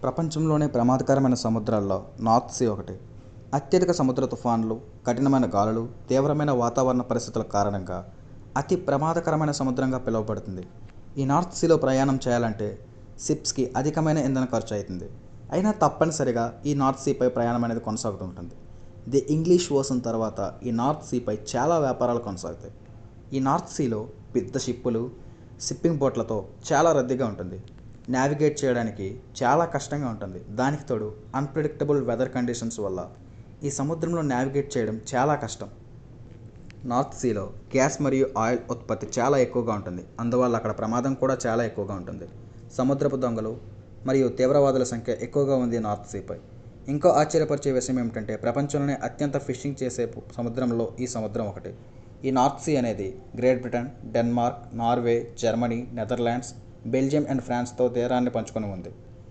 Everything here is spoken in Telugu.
ప్రపంచంలోనే ప్రమాదకరమైన సముద్రాల్లో నార్త్ సీ ఒకటి. అత్యధిక సముద్ర తుఫాన్లు, కఠినమైన గాలులు, తీవ్రమైన వాతావరణ పరిస్థితుల కారణంగా అతి ప్రమాదకరమైన సముద్రంగా పిలువబడుతుంది. ఈ నార్త్ సీలో ప్రయాణం చేయాలంటే షిప్స్కి అధికమైన ఇంధన ఖర్చు అవుతుంది. అయినా తప్పనిసరిగా ఈ నార్త్ సీపై ప్రయాణం అనేది కొనసాగుతుంటుంది. ది ఇంగ్లీష్ ఓషన్ తర్వాత ఈ నార్త్ సీపై చాలా వ్యాపారాలు కొనసాగుతాయి. ఈ నార్త్ సీలో పెద్ద షిప్పులు, షిప్పింగ్ బోట్లతో చాలా రద్దీగా ఉంటుంది. నావిగేట్ చేయడానికి చాలా కష్టంగా ఉంటుంది. దానికి తోడు అన్ప్రెడిక్టబుల్ వెదర్ కండిషన్స్ వల్ల ఈ సముద్రంలో నావిగేట్ చేయడం చాలా కష్టం. నార్త్ సీలో గ్యాస్ మరియు ఆయిల్ ఉత్పత్తి చాలా ఎక్కువగా ఉంటుంది. అందువల్ల అక్కడ ప్రమాదం కూడా చాలా ఎక్కువగా ఉంటుంది. సముద్రపు దొంగలు మరియు తీవ్రవాదుల సంఖ్య ఎక్కువగా ఉంది నార్త్ సీపై. ఇంకో ఆశ్చర్యపరిచే విషయం ఏమిటంటే ప్రపంచంలోనే అత్యంత ఫిషింగ్ చేసే సముద్రంలో ఈ సముద్రం ఒకటి. ఈ నార్త్ సీ అనేది Great Britain, Denmark, Norway, Germany, Netherlands, Belgium and ఫ్రాన్స్తో తీరాన్ని పంచుకొని ఉంది.